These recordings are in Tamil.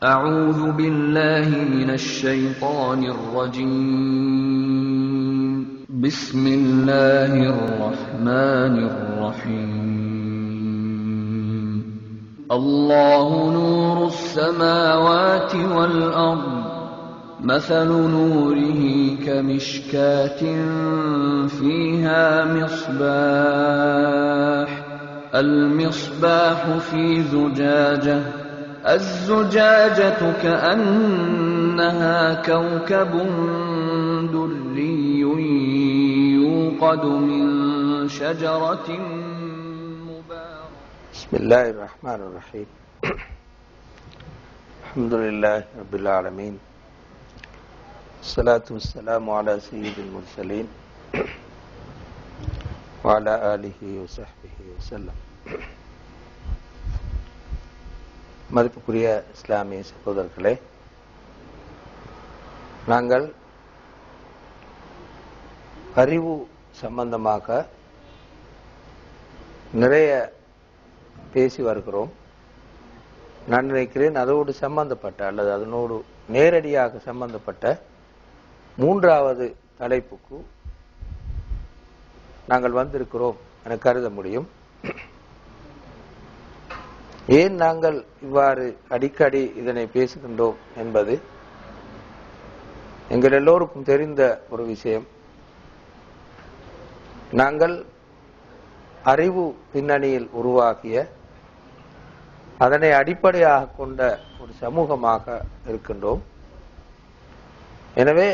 أعوذ بالله من الشيطان الرجيم بسم الله الرحمن الرحيم الله نور السماوات والأرض مثل نوره كمشكاة فيها مصباح المصباح في زجاجة الزجاجة كأنها كوكب دري يوقد من شجرة مباركة. بسم الله الرحمن الرحيم. الحمد لله رب العالمين، الصلاة والسلام على سيد المرسلين وعلى آله وصحبه وسلم. மதிப்புக்குரிய இஸ்லாமிய சகோதரர்களே, நாங்கள் அறிவு சம்பந்தமாக நிறைய பேசி வருகிறோம். நான் நினைக்கிறேன் அதோடு சம்பந்தப்பட்ட அல்லது அதனோடு நேரடியாக சம்பந்தப்பட்ட மூன்றாவது தலைப்புக்கு நாங்கள் வந்திருக்கிறோம் என கருத முடியும். ஏன் நாங்கள் இவ்வாறு அடிக்கடி இதனை பேசுகின்றோம் என்பது எங்கள் எல்லோருக்கும் தெரிந்த ஒரு விஷயம். நாங்கள் அறிவு பின்னணியில் உருவாக்கிய அதனை அடிப்படையாக கொண்ட ஒரு சமூகமாக இருக்கின்றோம். எனவே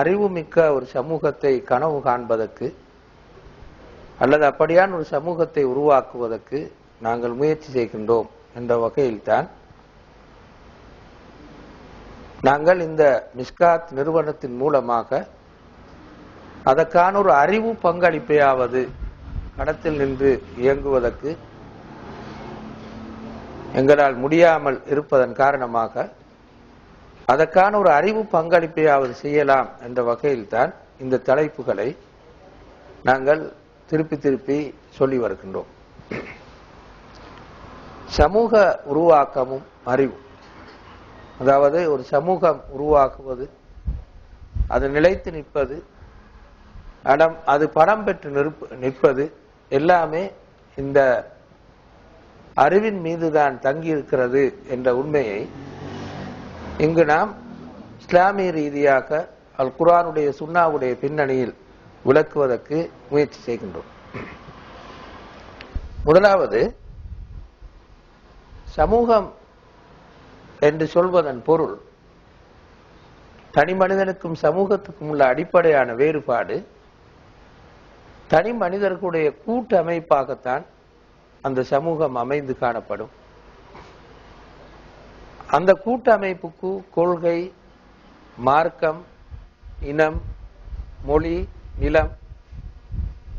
அறிவு மிக்க ஒரு சமூகத்தை கனவு காண்பதற்கு அல்லது அப்படியான ஒரு சமூகத்தை உருவாக்குவதற்கு நாங்கள் முயற்சி செய்கின்றோம் என்ற வகையில்தான் நாங்கள் இந்த மிஸ்காத் நிறுவனத்தின் மூலமாக அதற்கான ஒரு அறிவு பங்களிப்பையாவது கடத்தில் நின்று இயங்குவதற்கு எங்களால் முடியாமல் இருப்பதன் காரணமாக அதற்கான ஒரு அறிவு பங்களிப்பையாவது செய்யலாம் என்ற வகையில்தான் இந்த தலைப்புகளை நாங்கள் திருப்பி திருப்பி சொல்லி வருகின்றோம். சமூக உருவாக்கமும் அறிவு, அதாவது ஒரு சமூகம் உருவாக்குவது, அது நிலைத்து நிற்பது, அது படம் பெற்று நிற்பது எல்லாமே இந்த அறிவின் மீதுதான் தங்கியிருக்கிறது என்ற உண்மையை இங்கு நாம் இஸ்லாமிய ரீதியாக அல் குர்ஆனுடைய சுன்னாவுடைய பின்னணியில் விளக்குவதற்கு முயற்சி செய்கின்றோம். முதலாவது, சமூகம் என்று சொல்வதன் பொருள் தனி மனிதனுக்கும் சமூகத்துக்கும் உள்ள அடிப்படையான வேறுபாடு தனி மனிதர்களுடைய கூட்டு அமைப்பாகத்தான் அந்த சமூகம் அமைந்து காணப்படும். அந்த கூட்டமைப்புக்கு கொள்கை, மார்க்கம், இனம், மொழி, நிலம்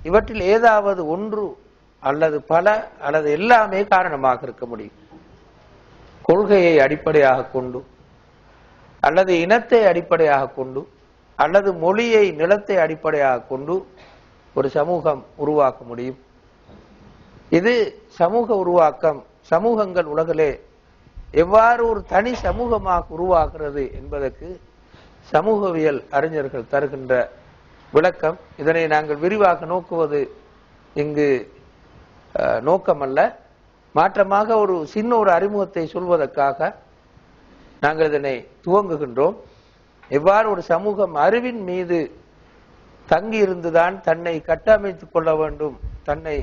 இவற்றில் ஏதாவது ஒன்று அல்லது பல அல்லது எல்லாமே காரணமாக இருக்க முடியும். கொள்கையை அடிப்படையாக கொண்டு அல்லது இனத்தை அடிப்படையாக கொண்டு அல்லது மொழியை, நிலத்தை அடிப்படையாக கொண்டு ஒரு சமூகம் உருவாக்க முடியும். இது சமூக உருவாக்கம். சமூகங்கள் உலகிலே எவ்வாறு ஒரு தனி சமூகமாக உருவாகிறது என்பதற்கு சமூகவியல் அறிஞர்கள் தருகின்ற விளக்கம். இதனை நாங்கள் விரிவாக நோக்குவது இங்கு நோக்கமல்ல, மாற்றமாக ஒரு சின்ன ஒரு அறிமுகத்தை சொல்வதற்காக நாங்கள் இதனை துவங்குகின்றோம். எவ்வாறு ஒரு சமூகம் அறிவின் மீது தங்கி இருந்துதான் தன்னை கட்டமைத்துக் கொள்ள வேண்டும், தன்னை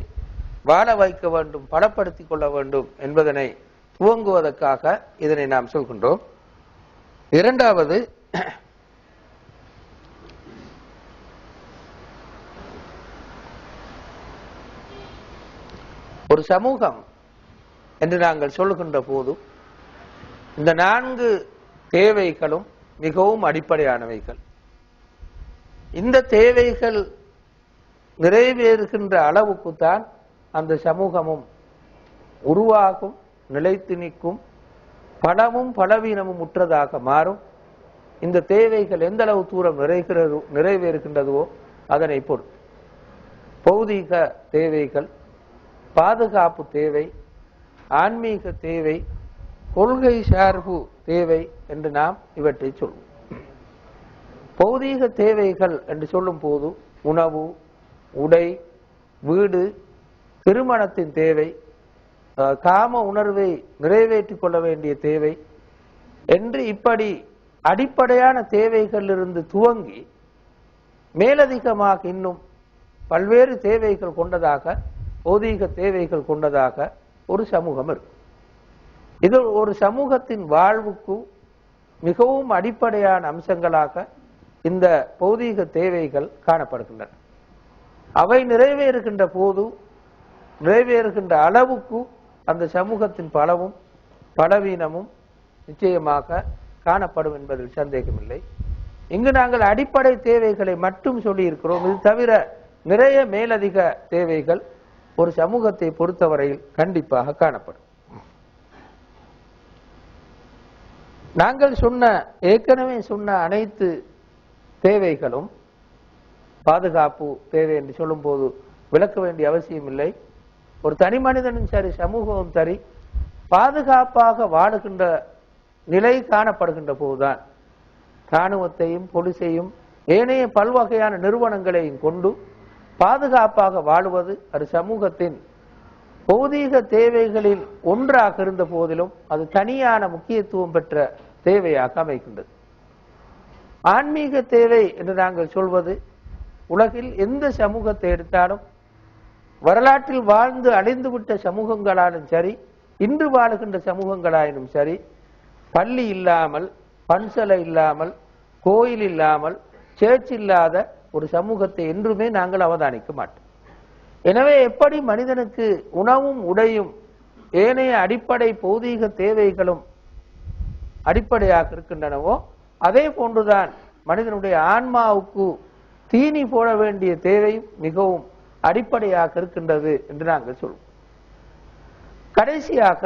வாழ வைக்க வேண்டும், பலப்படுத்திக் கொள்ள வேண்டும் என்பதனை துவங்குவதற்காக இதனை நாம் சொல்கின்றோம். இரண்டாவது, ஒரு சமூகம் என்று நாங்கள் சொல்லுகின்ற போது இந்த 4 தேவைகளும் மிகவும் அடிப்படையானவைகள். இந்த தேவைகள் நிறைவேறுகின்ற அளவுக்குத்தான் அந்த சமூகமும் உருவாகும், நிலைத்து நிற்கும், பலமும் பலவீனமும் உற்றதாக மாறும். இந்த தேவைகள் எந்த அளவு தூரம் நிறைவேறுகின்றதோ அதனை பொறுத்து பௌதீக தேவைகள், பாதுகாப்பு தேவை, ஆன்மீக தேவை, கொள்கை சார்பு தேவை என்று நாம் இவற்றை சொல்வோம். பௌதீக தேவைகள் என்று சொல்லும் போது உணவு, உடை, வீடு, திருமணத்தின் தேவை, காம உணர்வை நிறைவேற்றிக் கொள்ள வேண்டிய தேவை என்று இப்படி அடிப்படையான தேவைகளிலிருந்து துவங்கி மேலதிகமாக இன்னும் பல்வேறு தேவைகள் கொண்டதாக, பௌதீக தேவைகள் கொண்டதாக ஒரு சமூகம் இருக்கு. இது ஒரு சமூகத்தின் வாழ்வுக்கு மிகவும் அடிப்படையான அம்சங்களாக இந்த பௌதீக தேவைகள் காணப்படுகின்றன. அவை நிறைவேறுகின்ற போது, நிறைவேறுகின்ற அளவுக்கு அந்த சமூகத்தின் பலவும் பலவீனமும் நிச்சயமாக காணப்படும் என்பதில் சந்தேகமில்லை. இங்கு நாங்கள் அடிப்படை தேவைகளை மட்டும் சொல்லி இருக்கிறோம். இது தவிர நிறைய மேலதிக தேவைகள் ஒரு சமூகத்தை பொறுத்தவரையில் கண்டிப்பாக காணப்படும். நாங்கள் ஏற்கனவே சொன்ன அனைத்து தேவைகளும் பாதுகாப்பு தேவை என்று சொல்லும் போது விளக்க வேண்டிய அவசியம் இல்லை. ஒரு தனி மனிதனும் சரி, சமூகமும் சரி, பாதுகாப்பாக வாழுகின்ற நிலை காணப்படுகின்ற போதுதான் இராணுவத்தையும் போலீஸையும் ஏனைய பல்வகையான நிறுவனங்களையும் கொண்டு பாதுகாப்பாக வாழுவது அது சமூகத்தின் பௌதீக தேவைகளில் ஒன்றாக இருந்த போதிலும் அது தனியான முக்கியத்துவம் பெற்ற தேவையாக அமைகின்றது. ஆன்மீக தேவை என்று நாங்கள் சொல்வது, உலகில் எந்த சமூகத்தை எடுத்தாலும் வரலாற்றில் வாழ்ந்து அழிந்துவிட்ட சமூகங்களாலும் சரி, இன்று வாழுகின்ற சமூகங்களாயினும் சரி, பள்ளி இல்லாமல், பன்சலை இல்லாமல், கோயில் இல்லாமல், சேர்ச் இல்லாத ஒரு சமூகத்தை என்றுமே நாங்கள் அவதானிக்க மாட்டோம். எனவே எப்படி மனிதனுக்கு உணவும் உடையும் ஏனைய அடிப்படை பௌதீக தேவைகளும் அடிப்படையாக இருக்கின்றனவோ அதே போன்றுதான் மனிதனுடைய ஆன்மாவுக்கு தீனி போட வேண்டிய தேவையும் மிகவும் அடிப்படையாக இருக்கின்றது என்று நாங்கள் சொல்வோம். கடைசியாக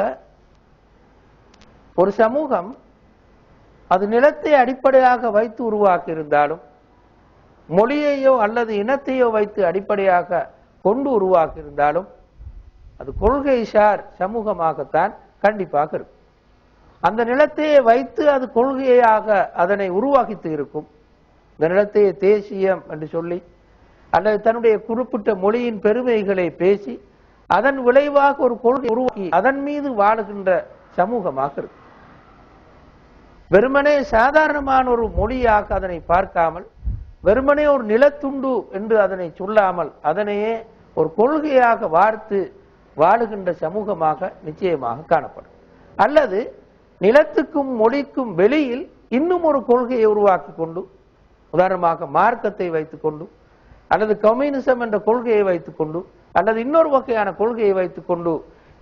ஒரு சமூகம் அது நிலத்தை அடிப்படையாக வைத்து உருவாக்கி இருந்தாலும், மொழியையோ அல்லது இனத்தையோ வைத்து அடிப்படையாக கொண்டு உருவாக்கி இருந்தாலும், அது கொள்கை சார் சமூகமாகத்தான் கண்டிப்பாக இருக்கும். அந்த நிலத்தையே வைத்து அது கொள்கையாக அதனை உருவாக்கித்து இருக்கும். இந்த நிலத்தையே தேசியம் என்று சொல்லி அல்லது தன்னுடைய குறிப்பிட்ட மொழியின் பெருமைகளை பேசி அதன் விளைவாக ஒரு கொள்கை உருவாக்கி அதன் மீது வாழுகின்ற சமூகமாக இருக்கும். வெறுமனே சாதாரணமான ஒரு மொழியாக அதனை பார்க்காமல், வெறுமனே ஒரு நிலத்துண்டு என்று அதனை சொல்லாமல், அதனையே ஒரு கொள்கையாக வார்த்து வாழுகின்ற சமூகமாக நிச்சயமாக காணப்படும். அல்லது நிலத்துக்கும் மொழிக்கும் வெளியில் இன்னும் ஒரு கொள்கையை உருவாக்கி கொண்டு, உதாரணமாக மார்க்கத்தை வைத்துக் கொண்டு, அல்லது கம்யூனிசம் என்ற கொள்கையை வைத்துக் கொண்டு, அல்லது இன்னொரு வகையான கொள்கையை வைத்துக் கொண்டு,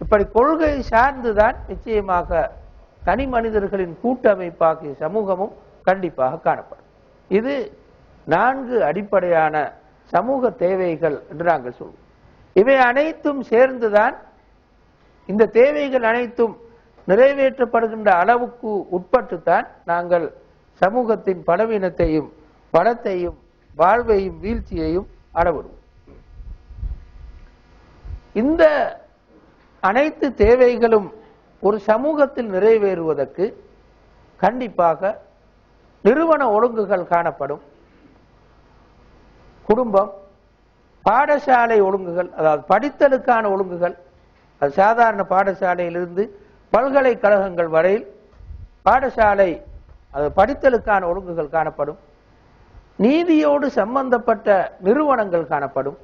இப்படி கொள்கை சார்ந்துதான் நிச்சயமாக தனி மனிதர்களின் கூட்டமைப்பாகிய சமூகமும் கண்டிப்பாக காணப்படும். இது 4 அடிப்படையான சமூக தேவைகள் என்று நாங்கள் சொல்வோம். இவை அனைத்தும் சேர்ந்துதான், இந்த தேவைகள் அனைத்தும் நிறைவேற்றப்படுகின்ற அளவுக்கு உட்பட்டுத்தான் நாங்கள் சமூகத்தின் பலவீனத்தையும் பலத்தையும் வாழ்வையும் வீழ்ச்சியையும் அளவிடுவோம். இந்த அனைத்து தேவைகளும் ஒரு சமூகத்தில் நிறைவேறுவதற்கு கண்டிப்பாக நிறுவன ஒழுங்குகள் காணப்படும். குடும்பம், பாடசாலை ஒழுங்குகள், அதாவது படித்தலுக்கான ஒழுங்குகள், அது சாதாரண பாடசாலையிலிருந்து பல்கலைக்கழகங்கள் வரையில் பாடசாலை அது படித்தலுக்கான ஒழுங்குகள் காணப்படும். நீதியோடு சம்பந்தப்பட்ட நிறுவனங்கள் காணப்படும்,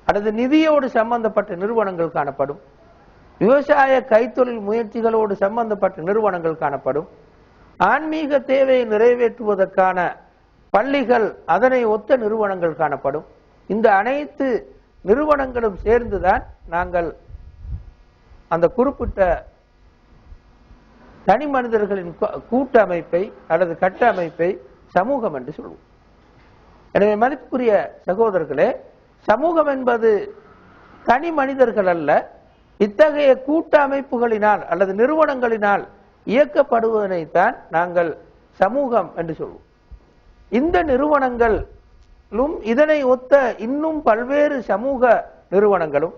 அல்லது நிதியோடு சம்பந்தப்பட்ட நிறுவனங்கள் காணப்படும். விவசாய கைத்தொழில் முயற்சிகளோடு சம்பந்தப்பட்ட நிறுவனங்கள் காணப்படும். ஆன்மீக தேவையை நிறைவேற்றுவதற்கான பள்ளிகள், அதனை ஒத்த நிறுவனங்கள் காணப்படும். இந்த அனைத்து நிறுவனங்களும் சேர்ந்துதான் நாங்கள் அந்த குறிப்பிட்ட தனி மனிதர்களின் கூட்டமைப்பை அல்லது கட்டமைப்பை சமூகம் என்று சொல்வோம். எனவே மதிப்புக்குரிய சகோதரர்களே, சமூகம் என்பது தனி மனிதர்கள் அல்ல, இத்தகைய கூட்டமைப்புகளினால் அல்லது நிறுவனங்களினால் இயக்கப்படுவதனைத்தான் நாங்கள் சமூகம் என்று சொல்வோம். இந்த நிறுவனங்களும் இதனை ஒத்த இன்னும் பல்வேறு சமூக நிறுவனங்களும்,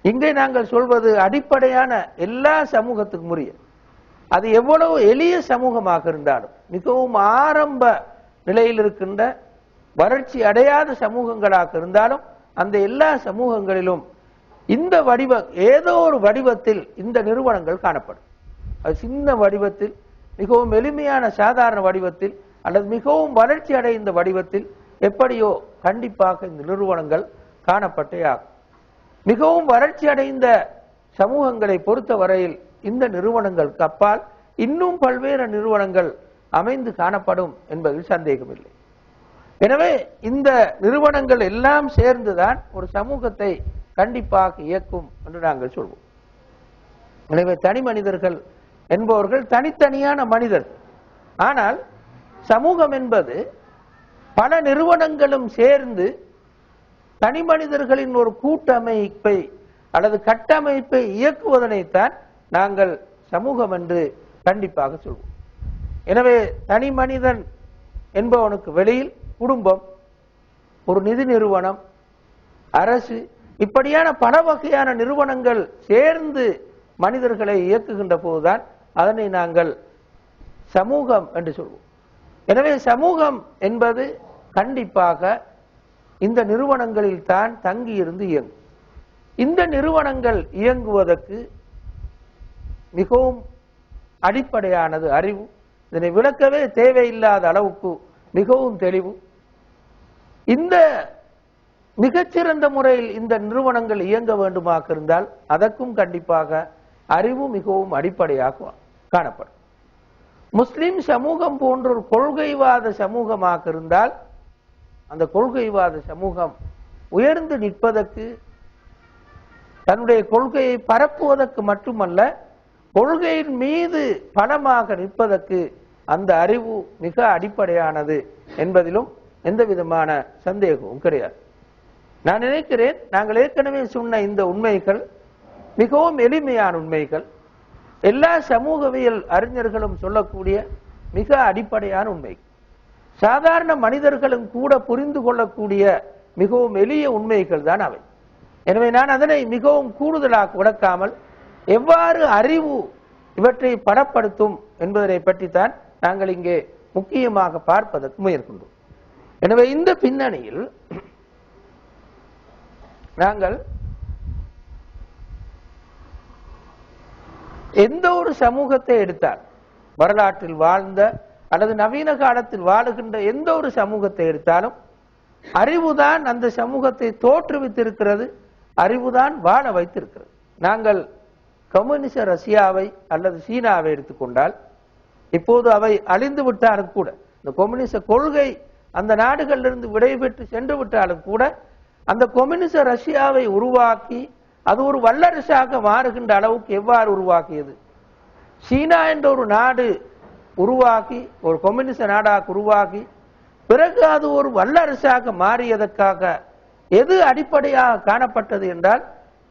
இங்கே நாங்கள் சொல்வது அடிப்படையான எல்லா சமூகத்துக்கும் உரிய, அது எவ்வளவு எளிய சமூகமாக இருந்தாலும், மிகவும் ஆரம்ப நிலையில் இருக்கின்ற வறட்சி அடையாத சமூகங்களாக இருந்தாலும், அந்த எல்லா சமூகங்களிலும் இந்த ஏதோ ஒரு வடிவத்தில் இந்த நிறுவனங்கள் காணப்படும். அது சின்ன வடிவத்தில், மிகவும் எளிமையான சாதாரண வடிவத்தில், அல்லது மிகவும் வளர்ச்சி அடைந்த வடிவத்தில், எப்படியோ கண்டிப்பாக இந்த நிறுவனங்கள் காணப்பட்டே ஆகும். மிகவும் வறட்சி அடைந்த சமூகங்களை பொறுத்த வரையில் இந்த நிறுவனங்களுக்கு அப்பால் இன்னும் பல்வேறு நிறுவனங்கள் அமைந்து காணப்படும் என்பதில் சந்தேகமில்லை. எனவே இந்த நிறுவனங்கள் எல்லாம் சேர்ந்துதான் ஒரு சமூகத்தை கண்டிப்பாக இயக்கும் என்று நாங்கள் சொல்வோம். எனவே தனி மனிதர்கள் என்பவர்கள் தனித்தனியான மனிதர்கள். ஆனால் சமூகம் என்பது பல நிறுவனங்களும் சேர்ந்து தனி மனிதர்களின் ஒரு கூட்டமைப்பை அல்லது கட்டமைப்பை இயக்குவதனைத்தான் நாங்கள் சமூகம் என்று கண்டிப்பாக சொல்வோம். எனவே தனி மனிதன் என்பவனுக்கு வெளியில் குடும்பம், ஒரு நிதி நிறுவனம், அரசு, இப்படியான பல வகையான நிறுவனங்கள் சேர்ந்து மனிதர்களை இயக்குகின்ற போதுதான் அதனை நாங்கள் சமூகம் என்று சொல்வோம். எனவே சமூகம் என்பது கண்டிப்பாக இந்த நிறுவனங்களில் தான் தங்கி இருந்து இயங்கும். இந்த நிறுவனங்கள் இயங்குவதற்கு மிகவும் அடிப்படையானது அறிவு. இதனை விளக்கவே தேவையில்லாத அளவுக்கு மிகவும் தெளிவு. இந்த மிகச்சிறந்த முறையில் இந்த நிறுவனங்கள் இயங்க வேண்டுமாக இருந்தால் அதற்கும் கண்டிப்பாக அறிவு மிகவும் அடிப்படையாக காணப்படும். முஸ்லிம் சமூகம் போன்ற ஒரு கொள்கைவாத சமூகமாக இருந்தால் அந்த கொள்கைவாத சமூகம் உயர்ந்து நிற்பதற்கு, தன்னுடைய கொள்கையை பரப்புவதற்கு மட்டுமல்ல, கொள்கையின் மீது பலமாக நிற்பதற்கு அந்த அறிவு மிக அடிப்படையானது என்பதிலும் எந்த விதமான சந்தேகமும் கிடையாது. நான் நினைக்கிறேன், நாங்கள் ஏற்கனவே சொன்ன இந்த உண்மைகள் மிகவும் எளிமையான உண்மைகள், எல்லா சமூகவியல் அறிஞர்களும் சொல்லக்கூடிய மிக அடிப்படையான உண்மை, சாதாரண மனிதர்களும் கூட புரிந்து கொள்ளக்கூடிய மிகவும் எளிய உண்மைகள் தான் அவை. எனவே நான் அதனை மிகவும் கூடுதலாக விளக்காமல் எவ்வாறு அறிவு இவற்றை பலப்படுத்தும் என்பதனை பற்றித்தான் நாங்கள் இங்கே முக்கியமாக பார்ப்பதற்கு முயற்சிக்கின்றோம். எனவே இந்த பின்னணியில் நாங்கள் எந்த ஒரு சமூகத்தை எடுத்தால், வரலாற்றில் வாழ்ந்த அல்லது நவீன காலத்தில் வாழுகின்ற எந்த ஒரு சமூகத்தை எடுத்தாலும் அறிவுதான் அந்த சமூகத்தை தோற்றுவித்திருக்கிறது, அறிவுதான் வாழ வைத்திருக்கிறது. நாங்கள் கம்யூனிச ரஷ்யாவை அல்லது சீனாவை எடுத்துக்கொண்டால், இப்போது அவை அழிந்து விட்டாலும் கூட, இந்த கம்யூனிச கொள்கை அந்த நாடுகளிலிருந்து விடைபெற்று சென்று விட்டாலும் கூட, அந்த கம்யூனிச ரஷ்யாவை உருவாக்கி அது ஒரு வல்லரசாக மாறுகின்ற அளவுக்கு எவ்வாறு உருவாக்கியது? சீனா என்ற ஒரு நாடு உருவாக்கி, ஒரு கம்யூனிச நாடாக உருவாக்கி, பிறகு அது ஒரு வல்லரசாக மாறியதற்காக எது அடிப்படையாக காணப்பட்டது என்றால்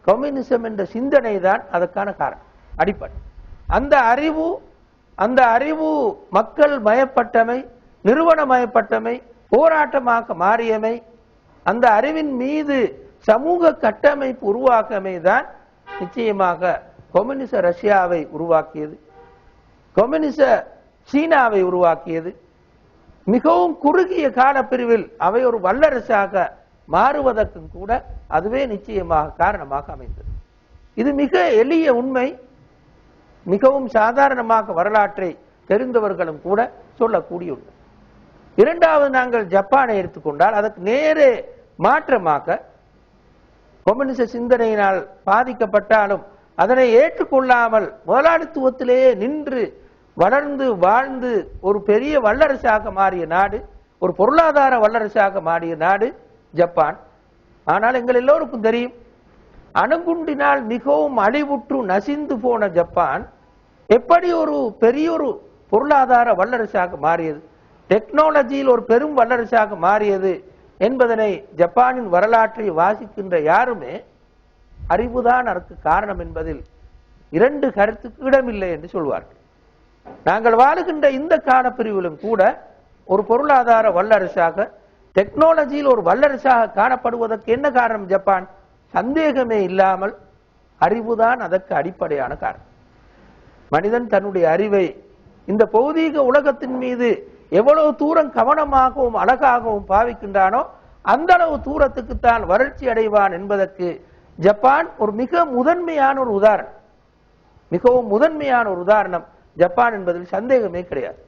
கம்யூனிசம் என்ற சிந்தனை தான் அதற்கான காரணம், அடிப்படை. அந்த அறிவு மக்கள் மயப்பட்டமை, நிறுவன மயப்பட்டமை, போராட்டமாக மாறியமை, அந்த அறிவின் மீது சமூக கட்டமைப்பு உருவாக்கமை தான் நிச்சயமாக கம்யூனிச ரஷ்யாவை உருவாக்கியது, கம்யூனிச சீனாவை உருவாக்கியது. மிகவும் குறுகிய காலப்பிரிவில் அவை ஒரு வல்லரசாக மாறுவதற்கும் கூட அதுவே நிச்சயமாக காரணமாக அமைந்தது. இது மிக எளிய உண்மை, மிகவும் சாதாரணமாக வரலாற்றை தெரிந்தவர்களும் கூட சொல்லக்கூடிய உண்மை. இரண்டாவது, நாங்கள் ஜப்பானை எடுத்துக்கொண்டால் அதற்கு நேரே மாற்றமாக கம்யூனிச சிந்தனையினால் பாதிக்கப்பட்டாலும் அதனை ஏற்றுக்கொள்ளாமல் முதலாளித்துவத்திலேயே நின்று வளர்ந்து வாழ்ந்து ஒரு பெரிய வல்லரசாக மாறிய நாடு, ஒரு பொருளாதார வல்லரசாக மாறிய நாடு ஜப்பான். ஆனால் எங்கள் எல்லோருக்கும் தெரியும், அணுகுண்டினால் மிகவும் அழிவுற்று நசிந்து போன ஜப்பான் எப்படி ஒரு பெரிய ஒரு பொருளாதார வல்லரசாக மாறியது, டெக்னாலஜியில் ஒரு பெரும் வல்லரசாக மாறியது என்பதனை ஜப்பானின் வரலாற்றை வாசிக்கின்ற யாருமே அறிவுதான் அதற்கு காரணம் என்பதில் இரண்டு கருத்துக்கு இடமில்லை என்று சொல்வார்கள். நாங்கள் வாழுகின்ற இந்த காலப்பிரிவிலும் கூட ஒரு பொருளாதார வல்லரசாக, டெக்னாலஜியில் ஒரு வல்லரசாக காணப்படுவதற்கு என்ன காரணம்? ஜப்பான். சந்தேகமே இல்லாமல் அறிவுதான் அதற்கு அடிப்படையான காரணம். மனிதன் தன்னுடைய அறிவை இந்த பௌதீக உலகத்தின் மீது எவ்வளவு தூரம் கவனமாகவும் அழகாகவும் பாவிக்கின்றானோ அந்த அளவு தூரத்துக்கு தான் வறட்சி அடைவான் என்பதற்கு ஜப்பான் ஒரு மிக முதன்மையான ஒரு உதாரணம், மிகவும் முதன்மையான ஒரு உதாரணம் ஜப்பான் என்பதில் சந்தேகமே கிடையாது.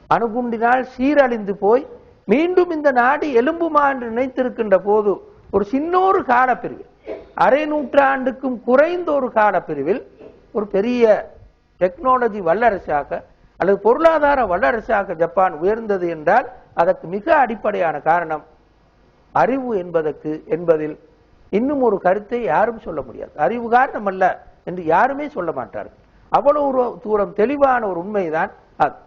அணுகுண்டினால் சீரழிந்து போய் மீண்டும் இந்த நாடு எலும்புமா என்று நினைத்திருக்கின்ற போது ஒரு சின்னொரு காலப்பிரிவில், அரை நூற்றாண்டுக்கும் குறைந்த ஒரு காலப்பிரிவில் ஒரு பெரிய டெக்னாலஜி வல்லரசாக அல்லது பொருளாதார வல்லரசாக ஜப்பான் உயர்ந்தது என்றால் அதற்கு மிக அடிப்படையான காரணம் அறிவு என்பதில் இன்னும் ஒரு கருத்தை யாரும் சொல்ல முடியாது. அறிவு காரணம் அல்ல என்று யாருமே சொல்ல மாட்டார்கள். அவ்வளவு தூரம் தெளிவான ஒரு உண்மைதான் அது.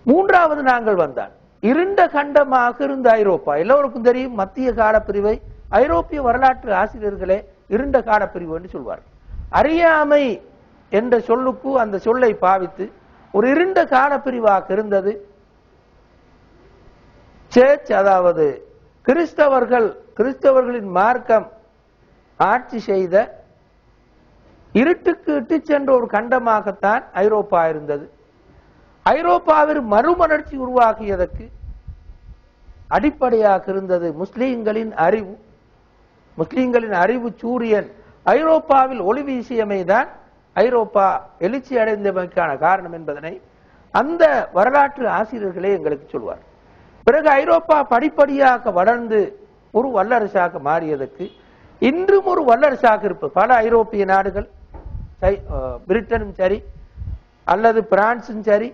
மூன்றாவது நாங்கள் வந்தான் இருண்ட கண்டமாக இருந்த ஐரோப்பா. எல்லோருக்கும் தெரியும், மத்திய காலப்பிரிவை ஐரோப்பிய வரலாற்று ஆசிரியர்களே இருண்ட காலப்பிரிவு என்று சொல்வார்கள். அறியாமை என்ற சொல்லுக்கு அந்த சொல்லை பாவித்து ஒரு இருண்ட காலப்பிரிவாக இருந்தது சர்ச், அதாவது கிறிஸ்தவர்களின் மார்க்கம் ஆட்சி செய்த இருட்டுக்கு இட்டு சென்ற ஒரு கண்டமாகத்தான் ஐரோப்பா இருந்தது. ஐரோப்பாவில் மறுமலர்ச்சி உருவாக்கியதற்கு அடிப்படையாக இருந்தது முஸ்லீம்களின் அறிவு. முஸ்லீம்களின் அறிவு சூரியன் ஐரோப்பாவில் ஒளி வீசியமைதான் ஐரோப்பா எழுச்சி அடைந்தமைக்கான காரணம் என்பதனை அந்த வரலாற்று ஆசிரியர்களே எங்களுக்கு சொல்வார். பிறகு ஐரோப்பா படிப்படியாக வளர்ந்து ஒரு வல்லரசாக மாறியதற்கு இன்றும் ஒரு வல்லரசாக இருப்பது பல ஐரோப்பிய நாடுகள், பிரிட்டனும் சரி அல்லது பிரான்சும் சரி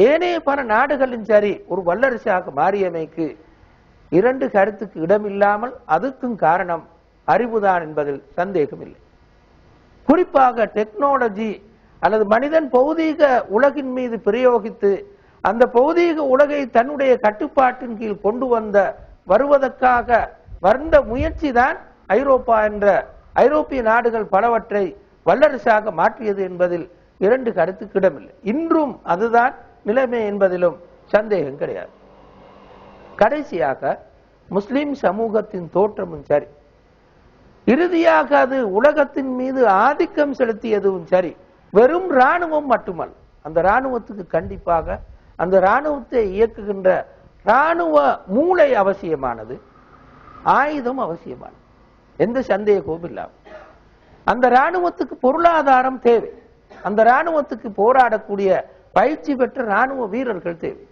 ஏனைய பல நாடுகளும் சரி ஒரு வல்லரசாக மாறியமைக்கு இரண்டு கருத்துக்கு இடமில்லாமல் அதுக்கும் காரணம் அறிவுதான் என்பதில் சந்தேகம் இல்லை. குறிப்பாக டெக்னாலஜி அல்லது மனிதன் பௌதீக உலகின் மீது பிரயோகித்து அந்த பௌதீக உலகை தன்னுடைய கட்டுப்பாட்டின் கீழ் கொண்டு வருவதற்காக வந்த முயற்சி தான் ஐரோப்பா என்ற ஐரோப்பிய நாடுகள் பலவற்றை வல்லரசாக மாற்றியது என்பதில் இரண்டு கருத்துக்கு இடமில்லை. இன்றும் அதுதான் நிலைமை என்பதிலும் சந்தேகம் கிடையாது. கடைசியாக முஸ்லிம் சமூகத்தின் தோற்றமும் சரி, இறுதியாக அது உலகத்தின் மீது ஆதிக்கம் செலுத்தியதும் சரி, வெறும் இராணுவம் மட்டுமல்ல. அந்த இராணுவத்துக்கு கண்டிப்பாக அந்த இராணுவத்தை இயக்குகின்ற இராணுவ மூளை அவசியமானது, ஆயுதம் அவசியமானது, எந்த சந்தேகமும் இல்லாமல். அந்த இராணுவத்துக்கு பொருளாதாரம் தேவை, அந்த இராணுவத்துக்கு போராடக்கூடிய பயிற்சி பெற்ற இராணுவ வீரர்கள் தேவை.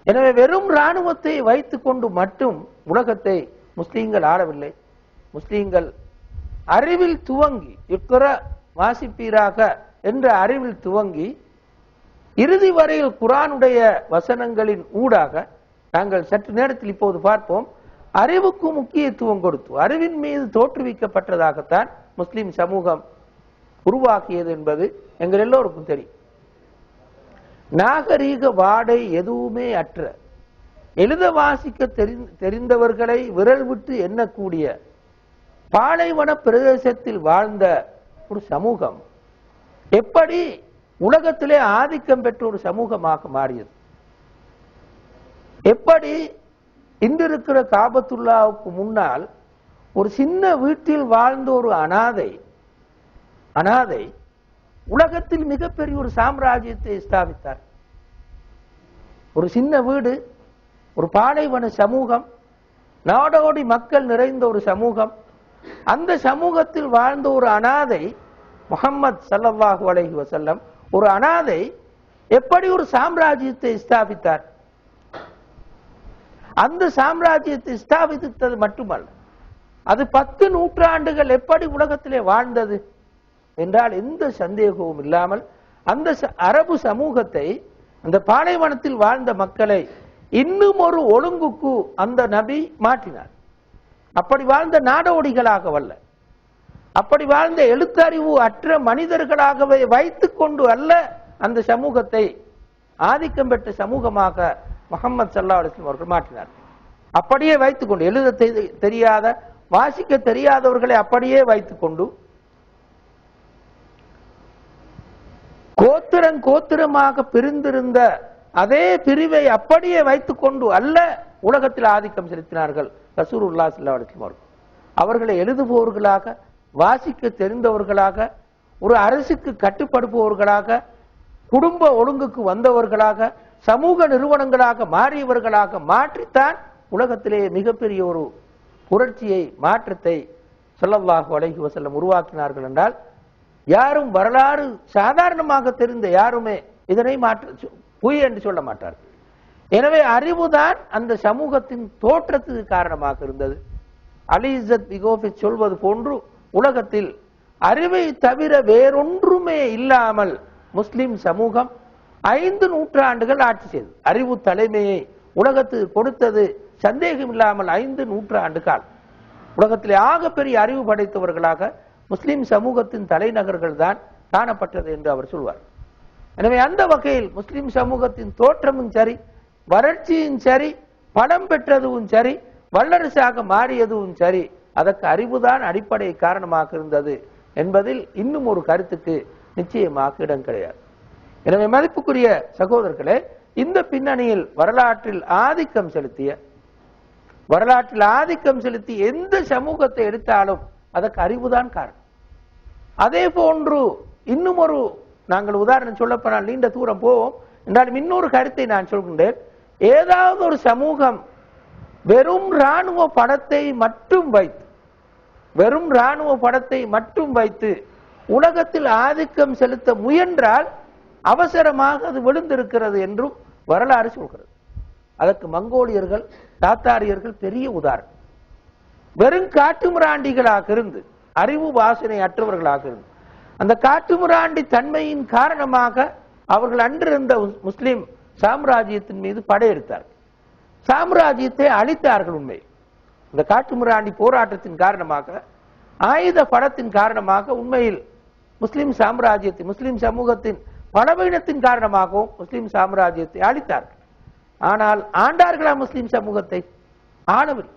எனவே வெறும் இராணுவத்தை வைத்துக் கொண்டு மட்டும் உலகத்தை முஸ்லீம்கள் ஆளவில்லை. முஸ்லீம்கள் அறிவில் துவங்கி இக்ர வாசிப்பீராக என்ற அறிவில் துவங்கி இறுதி வரையில் குர்ஆனுடைய வசனங்களின் ஊடாக நாங்கள் சற்று நேரத்தில் இப்போது பார்ப்போம், அறிவுக்கு முக்கியத்துவம் கொடுத்து அறிவின் மீது தோற்றுவிக்கப்பட்டதாகத்தான் முஸ்லிம் சமூகம் உருவாக்கியது என்பது எங்கள் எல்லோருக்கும் தெரியும். நாகரீக வாடை எதுவுமே அற்ற, எழுத வாசிக்க தெரிந்தவர்களை விரல் விட்டு எண்ணக்கூடிய பாலைவன பிரதேசத்தில் வாழ்ந்த ஒரு சமூகம் எப்படி உலகத்திலே ஆதிக்கம் பெற்ற ஒரு சமூகமாக மாறியது, எப்படி இன்றிருக்கிற காபத்துல்லாவுக்கு முன்னால் ஒரு சின்ன வீட்டில் வாழ்ந்த ஒரு அனாதை உலகத்தில் மிகப்பெரிய ஒரு சாம்ராஜ்யத்தை ஸ்தாபித்தார். ஒரு சின்ன வீடு, ஒரு பாலைவன சமூகம், நாடோடி மக்கள் நிறைந்த ஒரு சமூகம், அந்த சமூகத்தில் வாழ்ந்த ஒரு அனாதை முஹம்மது ஸல்லல்லாஹு அலைஹி வஸல்லம் ஒரு அனாதை எப்படி ஒரு சாம்ராஜ்யத்தை ஸ்தாபித்தார். அந்த சாம்ராஜ்யத்தை ஸ்தாபித்தது மட்டுமல்ல, அது 10 நூற்றாண்டுகள் எப்படி உலகத்திலே வாழ்ந்தது என்றால் எந்த சந்தேகமும் இல்லாமல் அந்த அரபு சமூகத்தை, அந்த பாலைவனத்தில் வாழ்ந்த மக்களை இன்னும் ஒரு ஒழுங்குக்கு அந்த நபி மாற்றினார். அப்படி வாழ்ந்த நாடோடிகளாக வல்ல, அப்படி வாழ்ந்த எழுத்தறிவு அற்ற மனிதர்களாகவே வைத்துக் கொண்டு அல்ல அந்த சமூகத்தை ஆதிக்கம் பெற்ற சமூகமாக முஹம்மது ஸல்லல்லாஹு அலைஹி வஸல்லம் அவர்கள் மாற்றினார். அப்படியே வைத்துக் கொண்டு, எழுத தெரியாத வாசிக்க தெரியாதவர்களை அப்படியே வைத்துக் கொண்டு கோத்திரமாக பிரிந்திருந்த அதே பிரிவை அப்படியே வைத்துக் கொண்டு அல்ல உலகத்தில் ஆதிக்கம் செலுத்தினார்கள் ரசூலுல்லாஹி ஸல்லல்லாஹு அலைஹி வஸல்லம் அவர்கள். அவர்களை எழுதுபவர்களாக, வாசிக்க தெரிந்தவர்களாக, ஒரு அரசுக்கு கட்டுப்படுபவர்களாக, குடும்ப ஒழுங்குக்கு வந்தவர்களாக, சமூக நிறுவனங்களாக மாறியவர்களாக மாற்றித்தான் உலகத்திலே மிகப்பெரிய ஒரு புரட்சியை, மாற்றத்தை ஸல்லல்லாஹு அலைஹி வஸல்லம் உருவாக்கினார்கள் என்றால், யாரும் வரலாறு சாதாரணமாக தெரிந்த யாருமே இதனை பொய் என்று சொல்ல மாட்டார்கள். எனவே அறிவுதான் அந்த சமூகத்தின் தோற்றத்துக்கு காரணமாக இருந்தது. அலி இஸ்ஸத் பிகோஃபி சொல்வது போன்று, உலகத்தில் அறிவை தவிர வேறொன்றுமே இல்லாமல் முஸ்லிம் சமூகம் 5 நூற்றாண்டுகள் ஆட்சி செய்தது. அறிவு தலைமையை உலகத்துக்கு கொடுத்தது சந்தேகம் இல்லாமல் 5 நூற்றாண்டு காலம். உலகத்திலே ஆகப்பெரிய அறிவு படைத்தவர்களாக முஸ்லிம் சமூகத்தின் தலைநகர்கள் தான் காணப்பட்டது என்று அவர் சொல்வார். எனவே அந்த வகையில் முஸ்லிம் சமூகத்தின் தோற்றமும் சரி, வறட்சியும் சரி, பணம் பெற்றதும் சரி, வல்லரசாக மாறியதும் சரி, அதற்கு அறிவுதான் அடிப்படை காரணமாக இருந்தது என்பதில் இன்னும் ஒரு கருத்துக்கு நிச்சயமாக இடம் கிடையாது. எனவே மதிப்புக்குரிய சகோதரர்களே, இந்த பின்னணியில் வரலாற்றில் ஆதிக்கம் செலுத்தி எந்த சமூகத்தை எடுத்தாலும் அதற்கு அறிவுதான் காரணம். அதே போன்று இன்னும் ஒரு, நாங்கள் உதாரணம் சொல்லப்போனால் நீண்ட தூரம் போவோம் என்றாலும் இன்னொரு கருத்தை நான் சொல்கின்றேன். ஏதாவது ஒரு சமூகம் வெறும் இராணுவ படத்தை மட்டும் வைத்து உலகத்தில் ஆதிக்கம் செலுத்த முயன்றால் அவசரமாக அது விழுந்திருக்கிறது என்றும் வரலாறு சொல்கிறது. அதற்கு மங்கோலியர்கள், தாத்தாரியர்கள் பெரிய உதாரணம். வெறும் காட்டுமிராண்டிகளாக இருந்து, அறிவு வாசனை அற்றவர்களாக இருந்து, அந்த காட்டுமிராண்டி தன்மையின் காரணமாக அவர்கள் அன்றிருந்த முஸ்லிம் சாம்ராஜ்யத்தின் மீது படையெடுத்தார்கள். சாம்ராஜ்யத்தை அழித்தார்கள். உண்மை, இந்த காட்டுமிராண்டி போராட்டத்தின் காரணமாக, ஆயுத படத்தின் காரணமாக உண்மையில் முஸ்லிம் சாம்ராஜ்யத்தை, முஸ்லிம் சமூகத்தின் பலவீனத்தின் காரணமாகவும் முஸ்லிம் சாம்ராஜ்யத்தை அழித்தார்கள். ஆனால் ஆண்டார்களா முஸ்லிம் சமூகத்தை? ஆளவில்லை.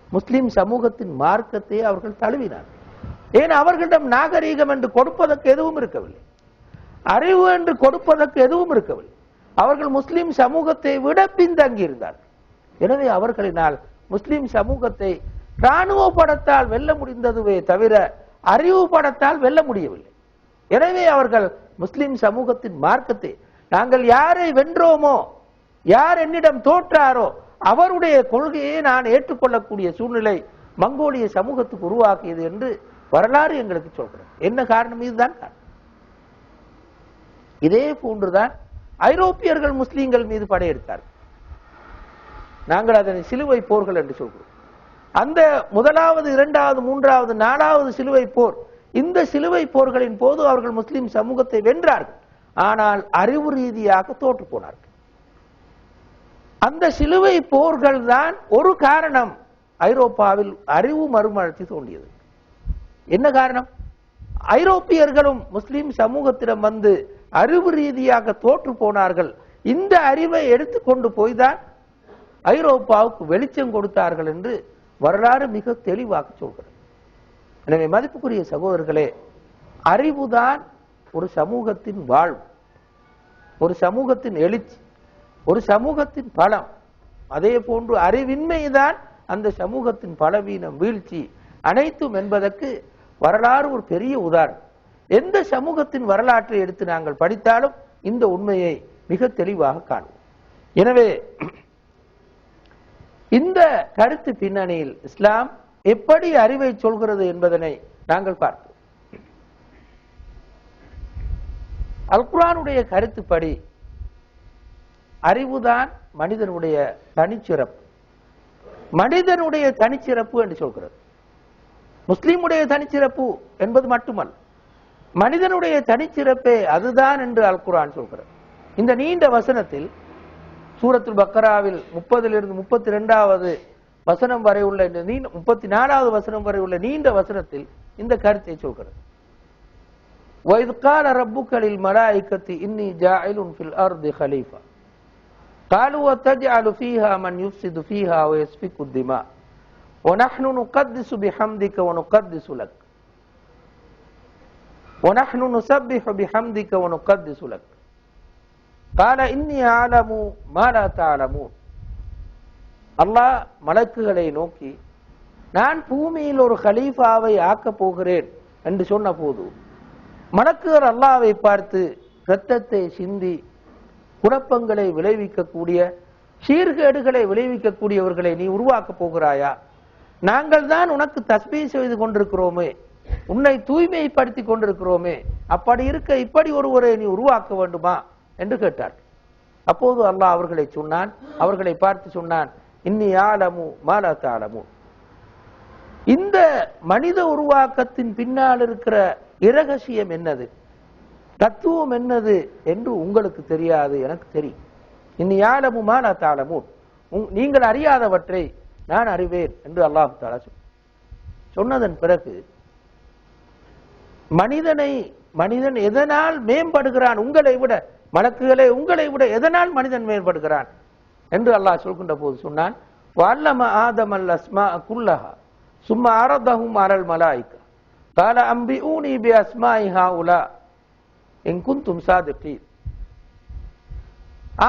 முஸ்லிம் சமூகத்தின் மார்க்கத்தை அவர்கள் தழுவினார்கள். ஏன்? அவர்களிடம் நாகரீகம் என்று கொடுப்பதற்கு எதுவும் இருக்கவில்லை, அறிவு என்று கொடுப்பதற்கு எதுவும் இருக்கவில்லை. அவர்கள் முஸ்லிம் சமூகத்தை விட பின்தங்கி இருந்தார்கள். எனவே அவர்களினால் முஸ்லிம் சமூகத்தை இராணுவ படத்தால் வெல்ல முடிந்ததுவே தவிர அறிவு படத்தால் வெல்ல முடியவில்லை. எனவே அவர்கள் முஸ்லிம் சமூகத்தின் மார்க்கத்தை, நாங்கள் யாரை வென்றோமோ, யார் என்னிடம் தோற்றாரோ அவருடைய கொள்கையை நான் ஏற்றுக்கொள்ளக்கூடிய சூழ்நிலை மங்கோலிய சமூகத்துக்கு உருவாக்கியது என்று வரலாறு எங்களுக்கு சொல்கிறது. என்ன காரணம்? இதுதான் காரணம். இதே போன்றுதான் ஐரோப்பியர்கள் முஸ்லீம்கள் மீது படையெடுத்தார்கள். நாங்கள் அதனை சிலுவை போர்கள் என்று சொல்கிறோம். அந்த முதலாவது, இரண்டாவது, மூன்றாவது, நாலாவது சிலுவை போர், இந்த சிலுவை போர்களின் போது அவர்கள் முஸ்லிம் சமூகத்தை வென்றார்கள். ஆனால் அறிவு ரீதியாக தோற்று போனார்கள். அந்த சிலுவை போர்கள் தான் ஒரு காரணம் ஐரோப்பாவில் அறிவு மறுமலர்ச்சி தோன்றியது. என்ன காரணம்? ஐரோப்பியர்களும் முஸ்லிம் சமூகத்திடம் வந்து அறிவு ரீதியாக தோற்று போனார்கள். இந்த அறிவை எடுத்துக்கொண்டு போய்தான் ஐரோப்பாவுக்கு வெளிச்சம் கொடுத்தார்கள் என்று வரலாறு மிக தெளிவாக சொல்கிறது. எனவே மதிப்புக்குரிய சகோதரர்களே, அறிவுதான் ஒரு சமூகத்தின் வாழ்வு, ஒரு சமூகத்தின் எழுச்சி, ஒரு சமூகத்தின் பலம். அதே போன்று அறிவின்மைதான் அந்த சமூகத்தின் பலவீனம், வீழ்ச்சி அனைத்தும் என்பதற்கு வரலாறு ஒரு பெரிய உதாரணம். எந்த சமூகத்தின் வரலாற்றை எடுத்து நாங்கள் படித்தாலும் இந்த உண்மையை மிக தெளிவாக காணுவோம். எனவே இந்த கருத்து பின்னணியில் இஸ்லாம் எப்படி அறிவை சொல்கிறது என்பதனை நாங்கள் பார்ப்போம். அல் குர்ஆனுடைய கருத்துப்படி அறிவுதான் மனிதனுடைய தனிச்சிறப்பு. மனிதனுடைய தனிச்சிறப்பு என்று சொல்கிறது. முஸ்லிமுடைய தனிச்சிறப்பு என்பது மட்டுமல்ல, மனிதனுடைய தனிச்சிறப்பே அதுதான் என்று அல் குர்ஆன் சொல்கிறது. இந்த நீண்ட வசனத்தில், சூரத்துல் பக்கராவில் 30 - 32வது வசனம் வரை உள்ள 34வது வசனம் வரை உள்ள நீண்ட வசனத்தில் இந்த கருத்தை சொல்கிறது. وَإِذْ قَالَ رَبُّكَ لِلْمَلَائِكَةِ إِنِّي جَاعِلٌ فِي الْأَرْضِ خَلِيفَةً قَالُوا وَتَجْعَلُ فِيهَا مَنْ يُفْسِدُ فِيهَا وَيَسْفِكُ الدِّمَاءَ وَنَحْنُ نُقَدِّسُ بِحَمْدِكَ وَنُقَدِّسُ لَكَ وَنَحْنُ نُسَبِّحُ بِحَمْدِكَ وَنُقَدِّسُ لَكَ قَالَ إِنِّي أَعْلَمُ مَا لَا تَعْلَمُونَ. அல்லாஹ் மலக்குகளை நோக்கி, நான் பூமியில் ஒரு கலீஃபாவை ஆக்கப் போகிறேன் என்று சொன்ன போது மலக்குகள் அல்லாஹ்வை பார்த்து இரத்தத்தை சிந்தி குழப்பங்களை விளைவிக்கக்கூடிய சீர்கேடுகளை விளைவிக்கக்கூடியவர்களை நீ உருவாக்கப் போகிறாயா? நாங்கள் தான் உனக்கு தஸ்பீஹ் செய்து கொண்டிருக்கிறோமே, உன்னை தூய்மைப்படுத்தி கொண்டிருக்கிறோமே, அப்படி இருக்க இப்படி ஒருவரை நீ உருவாக்க வேண்டுமா என்று கேட்டார். அப்போது அல்லாஹ் அவர்களை பார்த்து சொன்னான், இன்னி ஆலமு மாலா தாலமு. இந்த மனித உருவாக்கத்தின் பின்னால் இருக்கிற இரகசியம் என்னது, தத்துவம் என்னது என்று உங்களுக்கு தெரியாது, எனக்கு தெரியும். இன்னி ஆலமு மாலா தாலமு, நீங்கள் அறியாதவற்றை நான் அறிவேன் என்று அல்லாஹ் தஆலா சொன்னதன் பிறகு மனிதன் எதனால் மேம்படுகிறான், உங்களை விட மலக்குகளே உங்களை விட எதனால் மனிதன் மேம்படுகிறான் என்று அல்லாஹ் சொல்கின்ற போது சொன்னான், வஅல்லம ஆதமல் அஸ்மாஅ குல்லஹா சும்ம அரதஹும் அலல் மலாயிகா கால அம்பிஊனி பி அஸ்மாஇ ஹாஉலா இன் குன்தும் சாதிகீன்.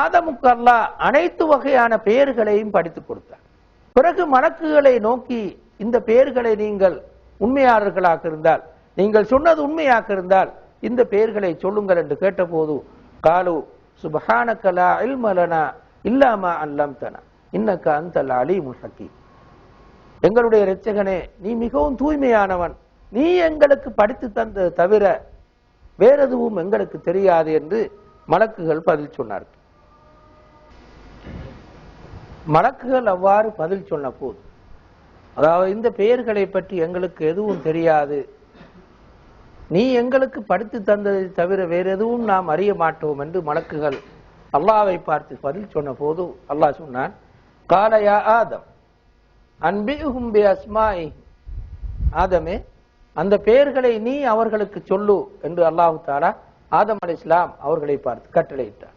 ஆதமுக்கு அல்லாஹ் அனைத்து வகையான பெயர்களையும் படித்துக் கொடுத்தார். பிறகு மலக்குகளை நோக்கி இந்த பெயர்களை நீங்கள் உண்மையாளர்களாக இருந்தால், நீங்கள் சொன்னது உண்மையாக இருந்தால் இந்த பெயர்களை சொல்லுங்கள் என்று கேட்டபோது காலு சுப்ஹானக லா இல்ம லனா இல்லா மா அல்லம்தனா இன்னக அன்தல் அலீமுல் ஹக்கீம். எங்களுடைய இரட்சகனே, நீ மிகவும் தூய்மையானவன், நீ எங்களுக்கு படித்து தந்தது தவிர வேற எதுவும் எங்களுக்கு தெரியாது என்று மலக்குகள் பதில் சொன்னார்கள். மலக்குகள் அவ்வாறு பதில் சொன்ன போது, அதாவது இந்த பெயர்களை பற்றி எங்களுக்கு எதுவும் தெரியாது, நீ எங்களுக்கு படித்து தந்ததை தவிர வேற எதுவும் நாம் அறிய மாட்டோம் என்று மலக்குகள் அல்லாஹ்வை பார்த்து பதில் சொன்ன போது அல்லாஹ் சொன்னான், கால யா ஆதம் அன்பிஹும் பி அஸ்மாஇ. ஆதமே, அந்த பெயர்களை நீ அவர்களுக்கு சொல்லு என்று அல்லாஹ் தஆலா ஆதம் அலைஹிஸ்ஸலாம் அவர்களை பார்த்து கட்டளையிட்டார்.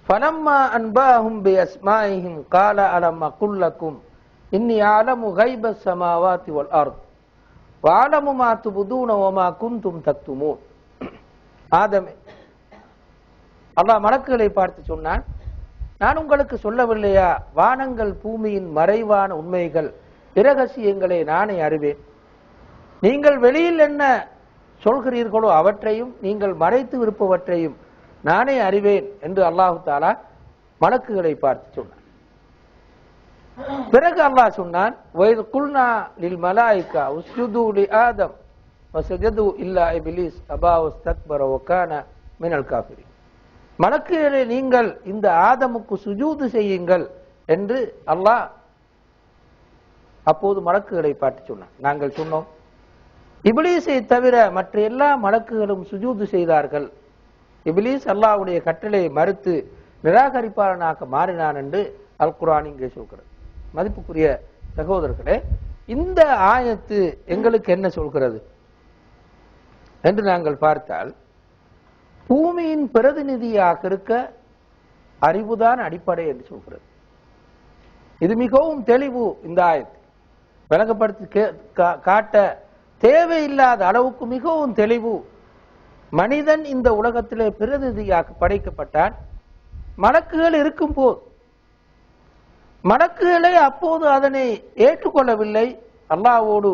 ஃபலம்மா அன்பாஹும் பி அஸ்மாஇஹிம் கால அலம் அகுல் லகும் இன்னி அலமு கைபஸ் ஸமாவாதி வல் அர்த் வஅலமு மா துப்தூன வமா குன்தும் தக்துமூன். ஆதமே, அல்லாஹ் மலக்குகளை பார்த்து சொன்னான், நான் உங்களுக்கு சொல்லவில்லையா, வானங்கள் பூமியின் மறைவான உண்மைகள் இரகசியங்களை நானே அறிவேன். நீங்கள் வெளியில் என்ன சொல்கிறீர்களோ அவற்றையும் நீங்கள் மறைத்து இருப்பவற்றையும் நானே அறிவேன் என்று அல்லாஹ் தஆலா மலக்குகளை பார்த்து சொன்னான். பிறகு அல்லாஹ் சொன்னான், வயது குல்னா லில் மலாயிகா உஸ்ஜுது லி ஆதம் வஸஜது இல்லா இப்லீஸ் அபா வஸ்தக்பர வகான மினல் காஃபிரின். மலக்குகளே, நீங்கள் இந்த ஆதமுக்கு சுஜூது செய்யுங்கள் என்று அல்லாஹ் அப்போது மலக்குகளை பார்த்து சொன்னான். நாங்கள் சொன்னோம், இப்லீஸை தவிர மற்ற எல்லா மலக்குகளும் சுஜூது செய்தார்கள். இப்லீஸ் அல்லாஹ்வுடைய கட்டளை மறுத்து நிராகரிப்பாளனாக மாறினான் என்று அல் குர்ஆன் இங்கே சொல்கிறது. மதிப்புக்குரிய சகோதரர்களே, இந்த ஆயத்து எங்களுக்கு என்ன சொல்கிறது என்று நாங்கள் பார்த்தால், பூமியின் பிரதிநிதியாக இருக்க அறிவுதான் அடிப்படை என்று சொல்கிறது. இது மிகவும் தெளிவு. இந்த ஆயத்து விளங்கப்படுத்தி காட்ட தேவையில்லாத அளவுக்கு மிகவும் தெளிவு. மனிதன் இந்த உலகத்திலே பிரதிநிதியாக படைக்கப்பட்டான். மலக்குகள் இருக்கும் போது மலக்குகளே அப்போது அதனை ஏற்றுக்கொள்ளவில்லை, அல்லாஹ்வோடு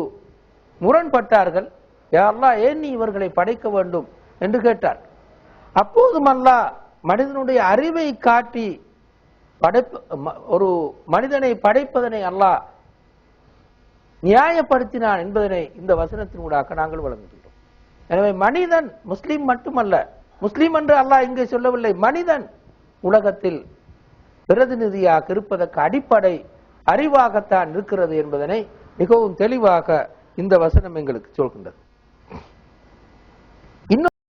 முரண்பட்டார்கள். யா அல்லாஹ், ஏன் நீ இவர்களை படைக்க வேண்டும் என்று கேட்டார். அப்போதும் அல்லாஹ் மனிதனுடைய அறிவை காட்டி ஒரு மனிதனை படைப்பதனை அல்லாஹ் நியாயப்படுத்தினான் என்பதனை இந்த வசனத்தினூடாக நாங்கள் வழங்குகின்றோம். எனவே மனிதன் முஸ்லிம் மட்டுமல்ல, முஸ்லிம் என்று அல்லாஹ் இங்கே சொல்லவில்லை, மனிதன் உலகத்தில் பிரதிநிதியாக இருப்பதற்கு அடிப்படை அறிவாகத்தான் இருக்கிறது என்பதனை மிகவும் தெளிவாக இந்த வசனம் எங்களுக்கு சொல்கின்றது.